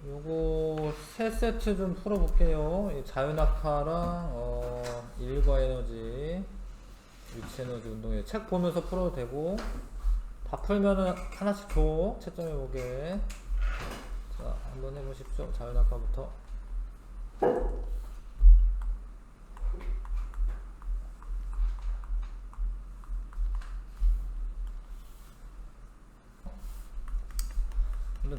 요거 세 세트 좀 풀어볼게요. 이 자유낙하랑 일과 에너지, 위치 에너지 운동회 책 보면서 풀어도 되고, 다 풀면은 하나씩 줘. 채점해보게. 자, 한번 해보십시오. 자유낙하부터.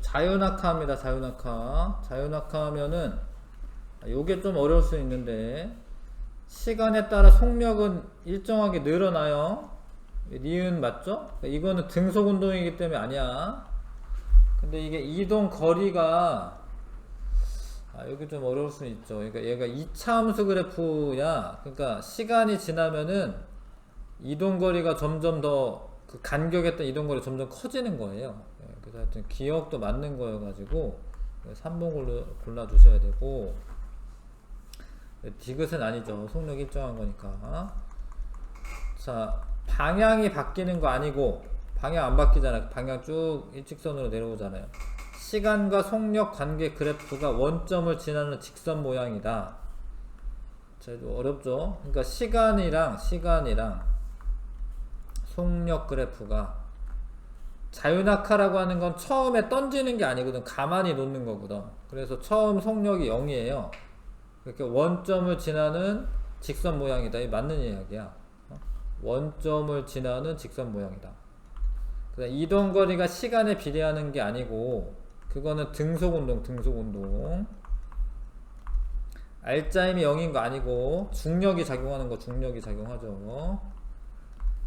자유낙하입니다. 자유낙하. 자유낙하 하면은 요게 좀 어려울 수 있는데, 시간에 따라 속력은 일정하게 늘어나요. 니은 맞죠? 이거는 등속 운동이기 때문에 아니야. 근데 이게 이동 거리가 여기 좀 어려울 수 있죠. 그러니까 얘가 2차 함수 그래프야. 그러니까 시간이 지나면은 이동 거리가 점점 더 그 간격했던 이동 거리 점점 커지는 거예요. 그래서 하여튼 기억도 맞는 거여가지고 3번 골라 주셔야 되고, 디귿은 아니죠. 속력이 일정한 거니까. 자, 방향이 바뀌는 거 아니고, 방향 안 바뀌잖아요. 방향 쭉 일직선으로 내려오잖아요. 시간과 속력 관계 그래프가 원점을 지나는 직선 모양이다. 자, 어렵죠? 그러니까 시간이랑 속력 그래프가, 자유낙하라고 하는 건 처음에 던지는 게 아니거든. 가만히 놓는 거거든. 그래서 처음 속력이 0이에요. 그러니까 원점을 지나는 직선 모양이다. 이 맞는 이야기야. 원점을 지나는 직선 모양이다. 이동 거리가 시간에 비례하는 게 아니고, 그거는 등속 운동. 알짜임이 0인 거 아니고, 중력이 작용하는 거, 중력이 작용하죠.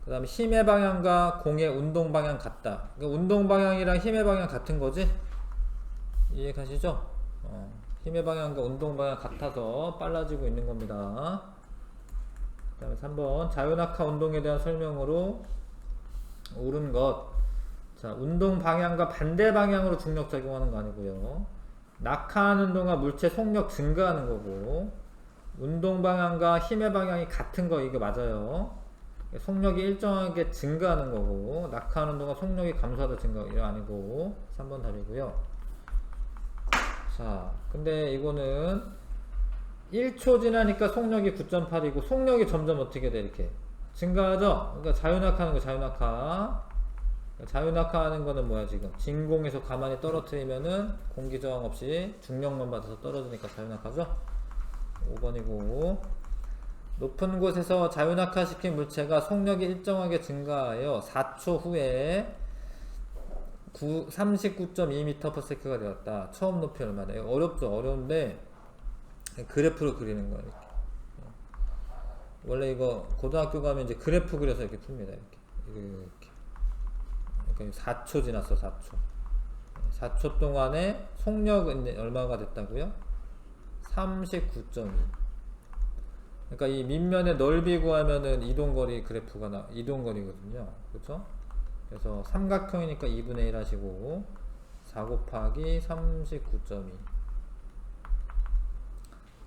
그 다음에 힘의 방향과 공의 운동 방향 같다. 그러니까 운동 방향이랑 힘의 방향 같은 거지? 이해가시죠? 힘의 방향과 운동 방향 같아서 빨라지고 있는 겁니다. 그 다음에 3번 자유낙하 운동에 대한 설명으로 옳은 것. 자, 운동 방향과 반대 방향으로 중력 작용하는 거 아니고요. 낙하하는 동안 물체 속력 증가하는 거고, 운동 방향과 힘의 방향이 같은 거, 이게 맞아요. 속력이 일정하게 증가하는 거고, 낙하하는 동안 속력이 감소하다 증가하고, 이거 아니고 3번 답이고요. 자, 근데 이거는 1초 지나니까 속력이 9.8이고 속력이 점점 어떻게 돼? 이렇게 증가하죠? 그러니까 자유낙하하는 거, 자유낙하 하는 거는 뭐야? 지금 진공에서 가만히 떨어뜨리면은 공기 저항 없이 중력만 받아서 떨어지니까 자유낙하죠? 5번이고, 높은 곳에서 자유낙하 시킨 물체가 속력이 일정하게 증가하여 4초 후에 39.2m/s가 되었다. 처음 높이 얼마나? 어렵죠? 어려운데 그래프로 그리는 거예요. 이렇게. 원래 이거 고등학교 가면 이제 그래프 그려서 이렇게 풉니다. 이렇게. 그러니까 4초 지났어. 4초 동안에 속력은 얼마가 됐다고요? 39.2. 그러니까 이 밑면의 넓이 구하면은 이동거리 그래프가 이동거리거든요. 그렇죠? 그래서 삼각형이니까 2분의 1 하시고 4 곱하기 39.2.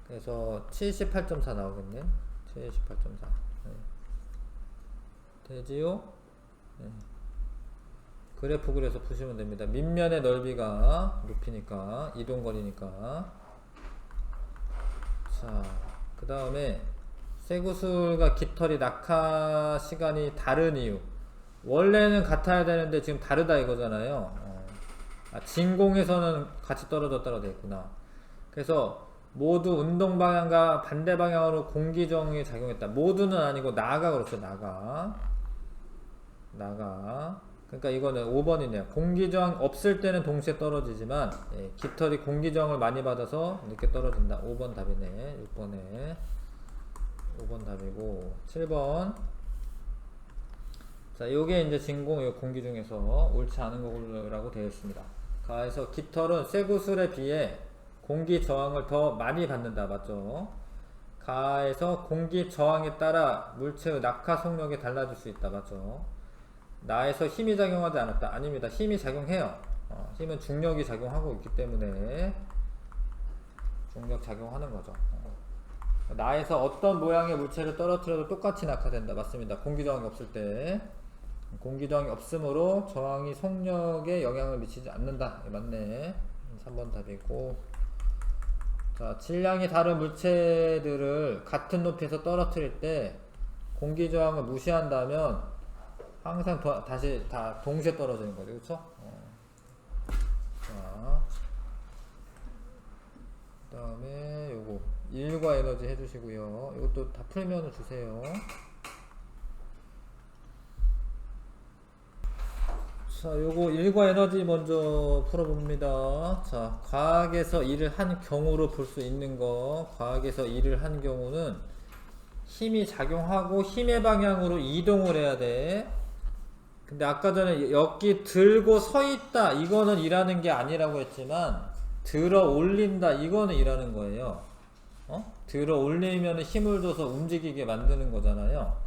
그래서 78.4 나오겠네. 78.4. 네. 되지요? 네. 그래프 그려서 푸시면 됩니다. 밑면의 넓이가 높이니까, 이동거리니까. 자, 그 다음에 쇠구슬과 깃털이 낙하 시간이 다른 이유. 원래는 같아야 되는데 지금 다르다 이거잖아요. 진공에서는 같이 떨어졌다고 되어 있구나. 그래서 모두 운동 방향과 반대 방향으로 공기 저항이 작용했다. 모두는 아니고 나가 그렇죠. 나가. 그러니까 이거는 5번이네요. 공기 저항 없을 때는 동시에 떨어지지만, 깃털이 공기 저항을 많이 받아서 늦게 떨어진다. 5번 답이네. 6번에 5번 답이고, 7번. 자, 요게 이제 진공, 요 공기 중에서 옳지 않은 거라고 되어 있습니다. 가에서 깃털은 쇠구슬에 비해 공기 저항을 더 많이 받는다. 맞죠? 가에서 공기 저항에 따라 물체의 낙하 속력이 달라질 수 있다. 맞죠? 나에서 힘이 작용하지 않았다. 아닙니다. 힘이 작용해요. 힘은 중력이 작용하고 있기 때문에 중력 작용하는 거죠. 나에서 어떤 모양의 물체를 떨어뜨려도 똑같이 낙하된다. 맞습니다. 공기저항이 없을 때. 공기저항이 없으므로 저항이 속력에 영향을 미치지 않는다. 맞네. 3번 답이고. 자, 질량이 다른 물체들을 같은 높이에서 떨어뜨릴 때 공기 저항을 무시한다면 항상 다시 다 동시에 떨어지는 거죠. 그쵸? 자, 그 다음에 요거 일과 에너지 해주시고요. 이것도 다 풀면 주세요. 자, 요거 일과 에너지 먼저 풀어봅니다. 자, 과학에서 일을 한 경우로 볼 수 있는 거, 과학에서 일을 한 경우는 힘이 작용하고 힘의 방향으로 이동을 해야 돼. 근데 아까 전에 여기 들고 서 있다, 이거는 일하는 게 아니라고 했지만, 들어 올린다, 이거는 일하는 거예요. 들어 올리면 힘을 줘서 움직이게 만드는 거잖아요.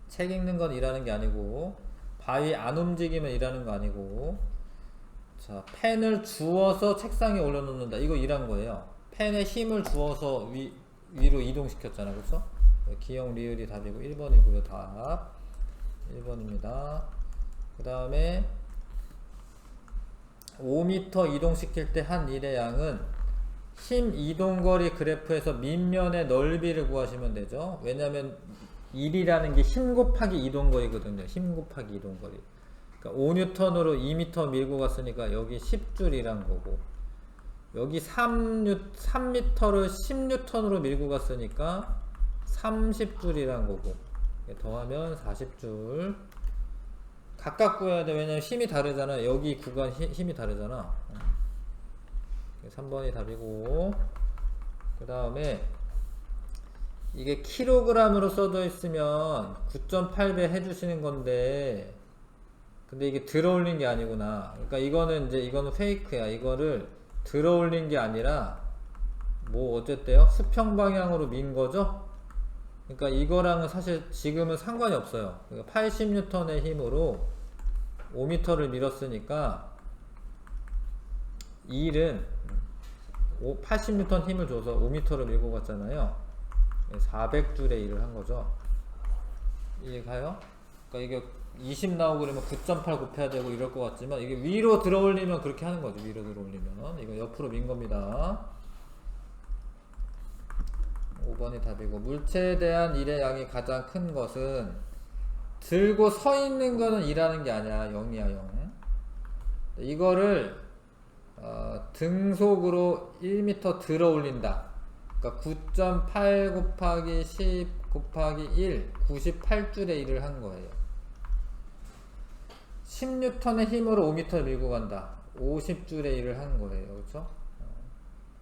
책 읽는 건 일하는 게 아니고, 바위 안 움직이면 일하는 거 아니고. 자, 펜을 주워서 책상에 올려놓는다, 이거 일한 거예요. 펜에 힘을 주어서 위로 이동시켰잖아, 그쵸? 기억 리을이 답이고 1번이고요. 답 1번입니다. 그 다음에 5m 이동시킬 때 한 일의 양은 힘 이동거리 그래프에서 밑면의 넓이를 구하시면 되죠. 왜냐면 1이라는 게 힘 곱하기 이동거리거든요. 힘 곱하기 이동거리. 그러니까 5N으로 2m 밀고 갔으니까 여기 10줄이란 거고, 여기 3m를 10N으로 밀고 갔으니까 30줄이란 거고, 더하면 40줄. 각각 구해야 돼. 왜냐면 힘이 다르잖아. 여기 구간 힘이 다르잖아. 3번이 답이고. 그 다음에 이게 킬로그램으로 써져 있으면 9.8배 해주시는 건데, 근데 이게 들어 올린 게 아니구나. 그러니까 이거는 페이크야. 이거를 들어 올린 게 아니라 뭐 어쨌대요? 수평 방향으로 민 거죠? 그러니까 이거랑은 사실 지금은 상관이 없어요. 그러니까 80N의 힘으로 5m를 밀었으니까 이 일은 80N 힘을 줘서 5m를 밀고 갔잖아요. 400줄의 일을 한 거죠. 이해가요? 그러니까 이게 20 나오고 그러면 9.8 곱해야 되고 이럴 것 같지만, 이게 위로 들어 올리면 그렇게 하는 거죠. 위로 들어 올리면. 이거 옆으로 민 겁니다. 5번이 답이고. 물체에 대한 일의 양이 가장 큰 것은 들고 서 있는 거는 일하는 게 아니야. 0이야 0. 이거를 등속으로 1m 들어 올린다. 그러니까 9.8 곱하기 10 곱하기 1, 98줄의 일을 한 거예요. 10N의 힘으로 5m 밀고 간다. 50줄의 일을 한 거예요. 그렇죠?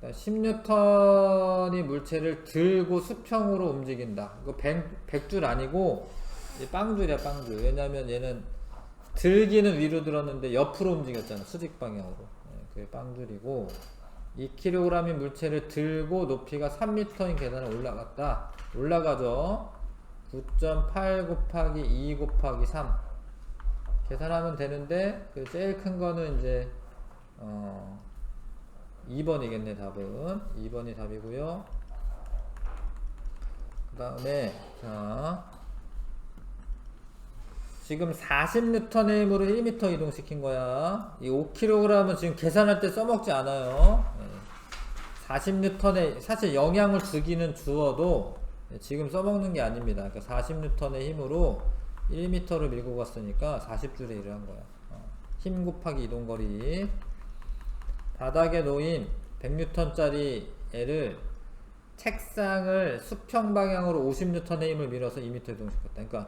10N이 물체를 들고 수평으로 움직인다. 이거 100줄 아니고 빵줄이야, 빵줄. 왜냐면 얘는 들기는 위로 들었는데 옆으로 움직였잖아. 수직 방향으로. 그게 빵줄이고, 2kg인 물체를 들고 높이가 3m인 계단을 올라갔다. 올라가죠. 9.8 곱하기 2 곱하기 3 계산하면 되는데, 그 제일 큰 거는 이제 2번이겠네. 답은 2번이 답이고요. 그 다음에 자, 지금 40N의 힘으로 1m 이동시킨 거야. 이 5kg은 지금 계산할 때 써먹지 않아요. 40N의 사실 영향을 주기는 주어도 지금 써먹는 게 아닙니다. 그러니까 40N의 힘으로 1m를 밀고 갔으니까 40줄의 일을 한 거야. 힘 곱하기 이동거리. 바닥에 놓인 100N짜리 애를 책상을 수평 방향으로 50N의 힘을 밀어서 2m 이동시켰다. 그러니까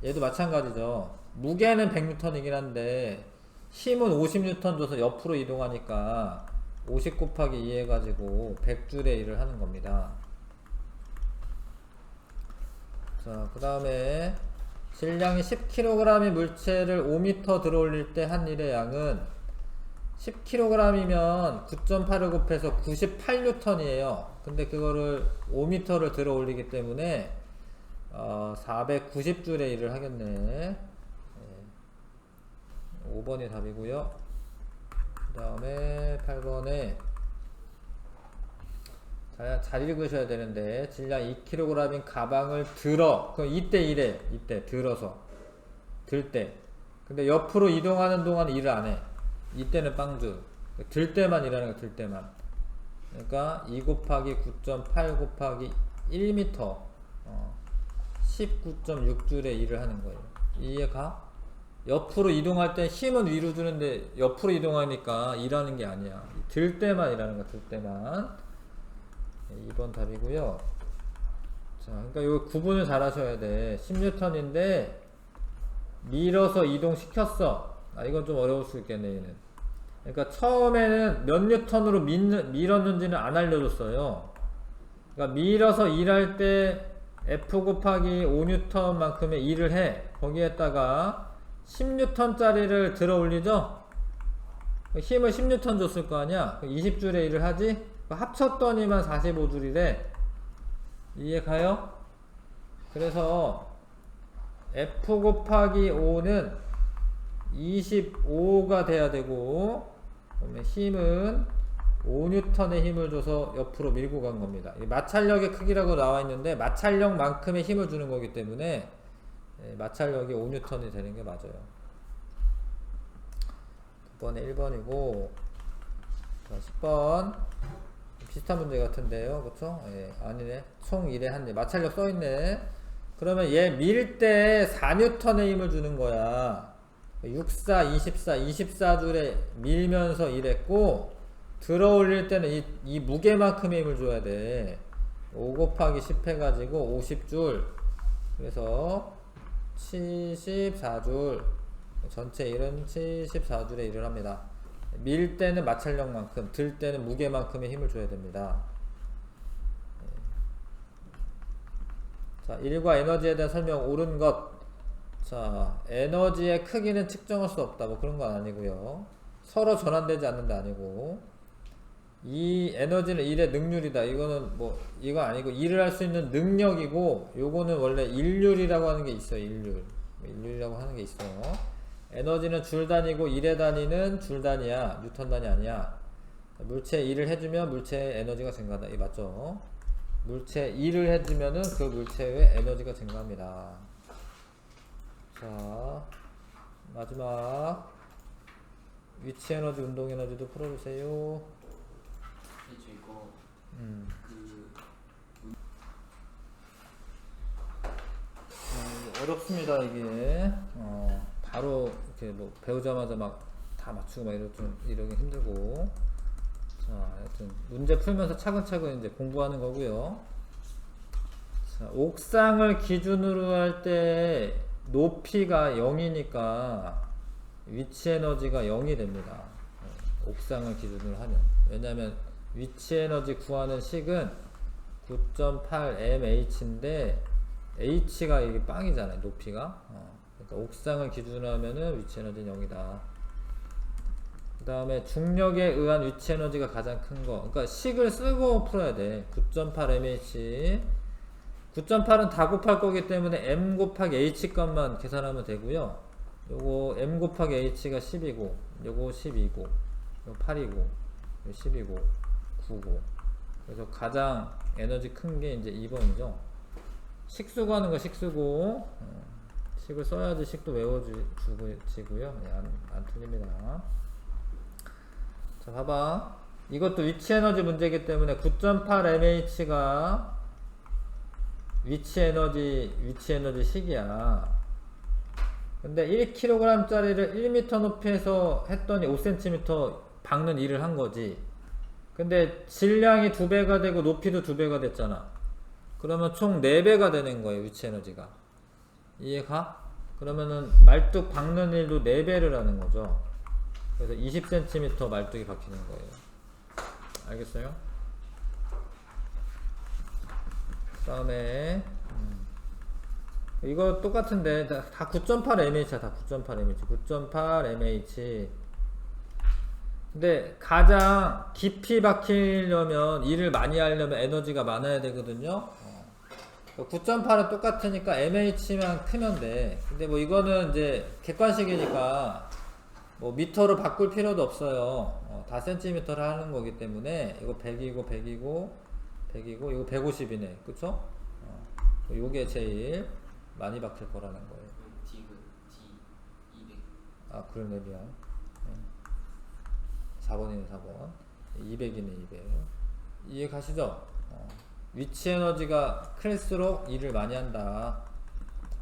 얘도 마찬가지죠. 무게는 100N이긴 한데 힘은 50N 줘서 옆으로 이동하니까 50 곱하기 2 해가지고 100줄의 일을 하는 겁니다. 자, 그 다음에 질량이 10kg의 물체를 5m 들어 올릴 때 한 일의 양은 10kg이면 9.8을 곱해서 98N이에요. 근데 그거를 5m를 들어 올리기 때문에 490줄의 일을 하겠네. 5번이 답이고요. 그 다음에 8번에 잘 읽으셔야 되는데, 질량 2kg인 가방을 들어. 그럼 이때 이래. 이때 들어서 들 때. 근데 옆으로 이동하는 동안 일을 안 해. 이때는 빵줄. 들 때만 일하는 거, 들 때만. 그러니까 2 곱하기 9.8 곱하기 1m 19.6줄의 일을 하는 거예요. 이해가? 옆으로 이동할 때 힘은 위로 주는데 옆으로 이동하니까 일하는 게 아니야. 들 때만 일하는 거야, 들 때만. 2번 답이고요. 자, 그러니까 요 구분을 잘 하셔야 돼. 10N인데 밀어서 이동시켰어. 이건 좀 어려울 수 있겠네, 얘는. 그러니까 처음에는 몇 뉴턴으로 밀었는지는 안 알려줬어요. 그러니까 밀어서 일할 때 F 곱하기 5N만큼의 일을 해. 거기에다가 10N짜리를 들어 올리죠? 힘을 10N 줬을 거 아니야? 20줄의 일을 하지? 합쳤더니만 45줄이래. 이해 가요? 그래서 F 곱하기 5는 25가 돼야 되고, 그러면 힘은 5N의 힘을 줘서 옆으로 밀고 간 겁니다. 마찰력의 크기라고 나와 있는데 마찰력만큼의 힘을 주는 거기 때문에 마찰력이 5N이 되는 게 맞아요. 9번에 1번이고, 10번 비슷한 문제 같은데요, 그쵸? 예, 아니네. 총 1에 한 대. 마찰력 써있네. 그러면 얘 밀 때 4N의 힘을 주는 거야. 64, 24, 24줄에 밀면서 일했고, 들어 올릴 때는 이 무게만큼의 힘을 줘야 돼. 5 곱하기 10 해가지고 50줄. 그래서 74줄. 전체 일은 74줄의 일을 합니다. 밀 때는 마찰력만큼, 들 때는 무게만큼의 힘을 줘야 됩니다. 자, 일과 에너지에 대한 설명 옳은 것. 자, 에너지의 크기는 측정할 수 없다. 뭐 그런 건 아니고요. 서로 전환되지 않는 게 아니고, 이 에너지는 일의 능률이다. 이거는 뭐 이거 아니고 일을 할 수 있는 능력이고, 요거는 원래 일률이라고 하는 게 있어요. 일률이라고 하는 게 있어요. 에너지는 줄 단위고 일의 단위는 줄 단위야. 뉴턴 단위 아니야. 물체 일을 해주면 물체의 에너지가 증가한다. 이 맞죠? 물체 일을 해주면은 그 물체의 에너지가 증가합니다. 자, 마지막 위치 에너지, 운동 에너지도 풀어주세요. 저 이거 어렵습니다 이게. 바로 이렇게 뭐 배우자마자 막 다 맞추고 막 이러기 힘들고. 자, 하여튼 문제 풀면서 차근차근 이제 공부하는 거고요. 자, 옥상을 기준으로 할 때 높이가 0이니까 위치 에너지가 0이 됩니다. 옥상을 기준으로 하면. 왜냐면 위치 에너지 구하는 식은 9.8 mh인데 h가 이게 빵이잖아요, 높이가. 그러니까 옥상을 기준으로 하면은 위치 에너지는 0이다. 그 다음에 중력에 의한 위치 에너지가 가장 큰 거. 그러니까 식을 쓰고 풀어야 돼. 9.8 mh. 9.8은 다 곱할 거기 때문에 m 곱하기 h 값만 계산하면 되고요. 요거 m 곱하기 h가 10이고, 요거 12고, 요거 8이고, 요거 10이고, 9고. 그래서 가장 에너지 큰 게 이제 2번이죠. 식 쓰고 하는 거 식 쓰고, 식을 써야지 식도 외워지고요. 네, 안 틀립니다. 자, 봐봐. 이것도 위치 에너지 문제이기 때문에 9.8 mh가 위치 에너지 식이야. 근데 1kg 짜리를 1m 높이에서 했더니 5cm 박는 일을 한 거지. 근데 질량이 2배가 되고 높이도 2배가 됐잖아. 그러면 총 4배가 되는 거예요, 위치 에너지가. 이해가? 그러면은 말뚝 박는 일도 4배를 하는 거죠. 그래서 20cm 말뚝이 박히는 거예요. 알겠어요? 그 다음에 이거 똑같은데 다 9.8 mh야. 다 9.8 mh. 9.8 mh. 근데 가장 깊이 박히려면, 일을 많이 하려면 에너지가 많아야 되거든요. 9.8은 똑같으니까 mh만 크면 돼. 근데 뭐 이거는 이제 객관식이니까 뭐 미터로 바꿀 필요도 없어요. 다 센티미터를 하는 거기 때문에 이거 100이고 100이고 100이고 이거 150이네. 그쵸? 요게 제일 많이 박힐 거라는 거예요. D 200. 아, 그러네, 미안. 4번이네 4번. 200이네 200. 이해 가시죠? 위치 에너지가 클수록 일을 많이 한다.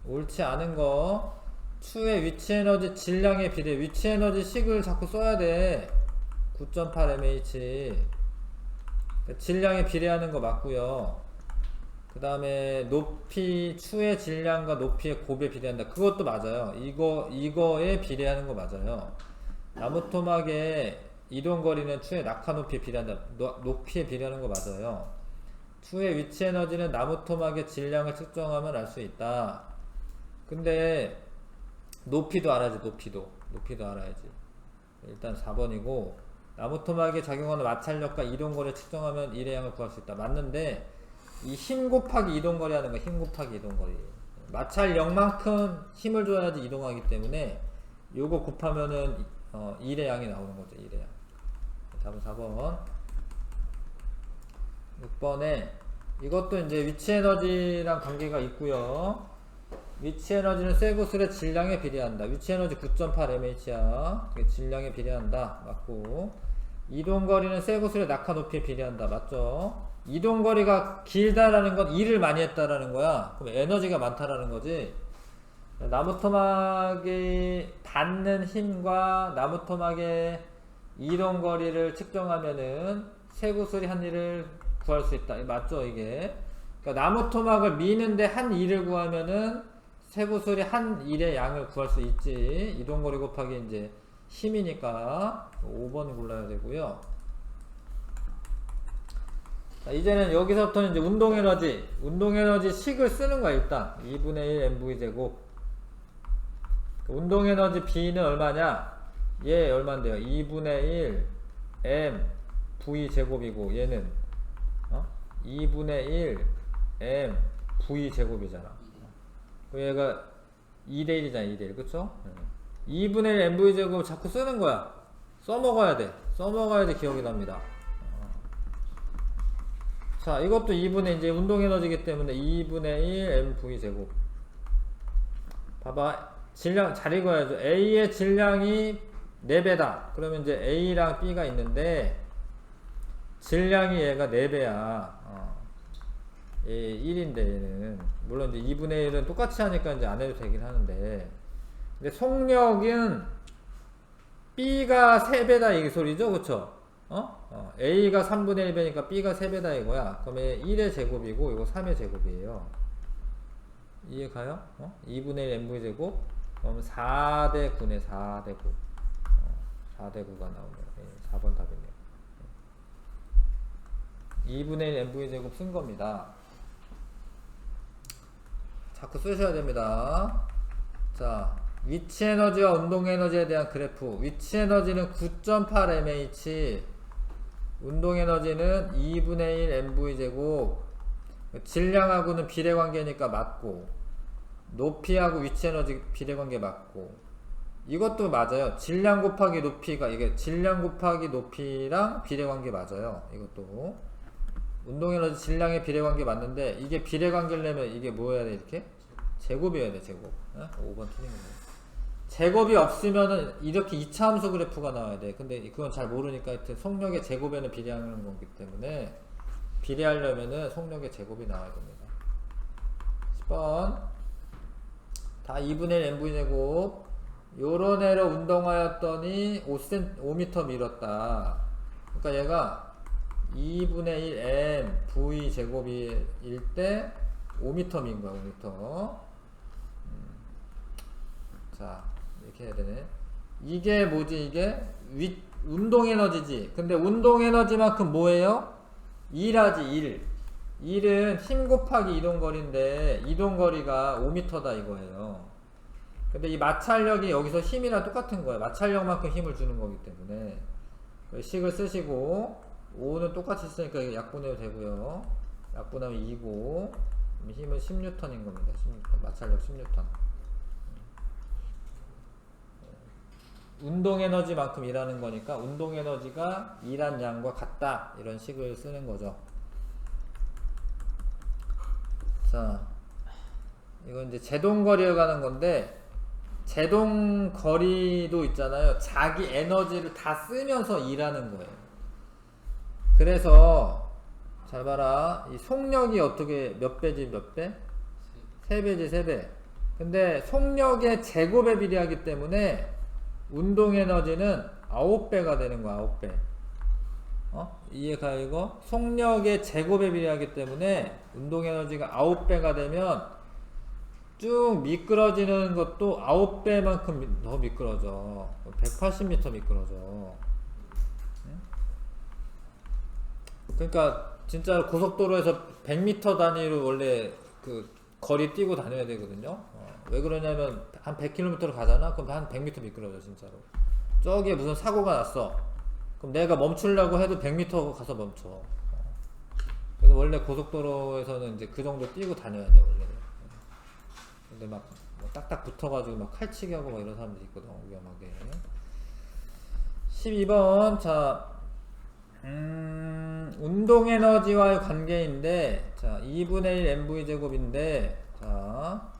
옳지 않은 거, 추의 위치 에너지 질량에 비례. 위치 에너지 식을 자꾸 써야 돼. 9.8 mH. 질량에 비례하는 거 맞고요. 그 다음에 높이, 추의 질량과 높이의 곱에 비례한다. 그것도 맞아요. 이거에 비례하는 거 맞아요. 나무 토막의 이동거리는 추의 낙하 높이에 비례한다. 높이에 비례하는 거 맞아요. 추의 위치 에너지는 나무 토막의 질량을 측정하면 알 수 있다. 근데 높이도 알아야지. 높이도 알아야지. 일단 4번이고, 나무 토막에 작용하는 마찰력과 이동거리를 측정하면 일의 양을 구할 수 있다. 맞는데 이 힘 곱하기 이동거리 하는 거, 힘 곱하기 이동거리. 마찰력만큼 힘을 줘야지 이동하기 때문에 요거 곱하면은 일의 양이 나오는 거죠. 일의 양. 답은 4번. 6번에 이것도 이제 위치 에너지랑 관계가 있고요. 위치 에너지는 쇠구슬의 질량에 비례한다. 위치 에너지 9.8 mH야. 질량에 비례한다. 맞고. 이동거리는 쇠구슬의 낙하 높이에 비례한다. 맞죠? 이동거리가 길다라는 건 일을 많이 했다라는 거야. 그럼 에너지가 많다라는 거지. 나무 토막이 받는 힘과 나무 토막의 이동거리를 측정하면은 쇠구슬이 한 일을 구할 수 있다. 맞죠, 이게? 그러니까 나무 토막을 미는데 한 일을 구하면은 쇠구슬이 한 일의 양을 구할 수 있지. 이동거리 곱하기 이제 힘이니까 5번 골라야 되고요. 자, 이제는 여기서부터는 이제 운동에너지 식을 쓰는 거야. 일단 2분의 1 mv 제곱. 운동에너지 B는 얼마냐? 얘 얼마인데요? 2분의 1 m v 제곱이고 얘는 2분의 1 m v 제곱이잖아. 얘가 2대 1이잖아. 2대 1. 그쵸? 2분의 1 mv 제곱 자꾸 쓰는 거야. 써먹어야 돼. 기억이 납니다. 자, 이것도 2분의 이제 운동에너지이기 때문에 2분의 1 mv 제곱. 봐봐. 질량 잘 읽어야죠. A의 질량이 4배다. 그러면 이제 A랑 B가 있는데 질량이 얘가 4배야. 1인데 얘는. 물론 이제 2분의 1은 똑같이 하니까 이제 안 해도 되긴 하는데. 근데 속력은 B가 3배다 이 소리죠. 그쵸? A가 3분의 1배니까 B가 3배다 이거야. 그러면 1의 제곱이고 이거 3의 제곱이에요. 이해가요? 2분의 1 mv 제곱. 그럼 4대 9네. 4대 9. 4대 9가 나오네요. 4번 답이네요. 2분의 1 mv 제곱 쓴 겁니다. 자꾸 쓰셔야 됩니다. 자, 위치 에너지와 운동 에너지에 대한 그래프. 위치 에너지는 9.8 mH, 운동 에너지는 2분의 1 mv 제곱. 질량하고는 비례관계니까 맞고, 높이하고 위치 에너지 비례관계 맞고, 이것도 맞아요. 질량 곱하기 높이가, 이게 질량 곱하기 높이랑 비례관계 맞아요. 이것도 운동에너지 질량의 비례관계 맞는데, 이게 비례관계려면 이게 뭐여야 돼? 이렇게 제곱이어야 돼. 제곱. 5번 틀린 거네. 제곱이 없으면은 이렇게 이차함수 그래프가 나와야 돼. 근데 그건 잘 모르니까 하여튼 속력의 제곱에는 비례하는 거기 때문에 비례하려면은 속력의 제곱이 나와야 됩니다. 10번 다 2분의 1 mv 제곱. 요런 애로 운동하였더니 5m 밀었다. 그러니까 얘가 2분의 1 m v 제곱일 때 5m 민 거야. 5m. 자, 이렇게 해야 되네. 이게 뭐지? 이게 운동 에너지지. 근데 운동 에너지만큼 뭐예요? 일하지. 일은 힘 곱하기 이동거리인데 이동거리가 5m다 이거예요. 근데 이 마찰력이 여기서 힘이랑 똑같은 거예요. 마찰력만큼 힘을 주는 거기 때문에 식을 쓰시고 5는 똑같이 쓰니까 약분해도 되고요. 약분하면 2고 힘은 10N인 겁니다. 10N. 마찰력 10N. 운동에너지만큼 일하는 거니까 운동에너지가 일한 양과 같다. 이런 식을 쓰는 거죠. 자, 이건 이제 제동거리에 가는 건데 제동 거리도 있잖아요. 자기 에너지를 다 쓰면서 일하는 거예요. 그래서 잘 봐라. 이 속력이 어떻게 몇 배지 몇 배? 3배지 3배. 근데 속력의 제곱에 비례하기 때문에 운동 에너지는 9배가 되는 거야. 9배. 이해가 이거? 속력의 제곱에 비례하기 때문에 운동 에너지가 9배가 되면 쭉 미끄러지는 것도 9배만큼 더 미끄러져. 180m 미끄러져. 그러니까 진짜 고속도로에서 100m 단위로 원래 그 거리 뛰고 다녀야 되거든요. 왜 그러냐면 한 100km를 가잖아. 그럼 한 100m 미끄러져 진짜로. 저기에 무슨 사고가 났어. 그럼 내가 멈추려고 해도 100m 가서 멈춰. 그래서 원래 고속도로에서는 이제 그 정도 뛰고 다녀야 돼 원래. 근데 막뭐 딱딱 붙어가지고 막 칼치기 하고 막 이런 사람들이 있거든. 위험하게. 12번 자 운동 에너지와의 관계인데 자 2분의 1 mv 제곱인데 자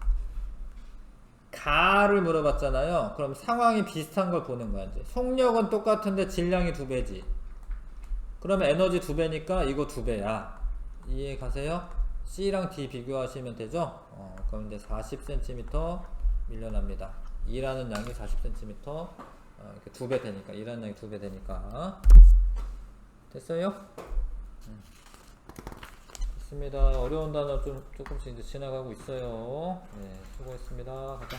가를 물어봤잖아요. 그럼 상황이 비슷한 걸 보는 거야. 이제 속력은 똑같은데 질량이 2배지. 그러면 에너지 2배니까 이거 2배야. 이해 가세요? C랑 D 비교하시면 되죠? 그럼 이제 40cm 밀려납니다. 일하는 양이 40cm 이렇게 2배 되니까 일하는 양이 2배 되니까 됐어요? 됐습니다. 어려운 단어 좀 조금씩 이제 지나가고 있어요. 네, 수고했습니다. 가자.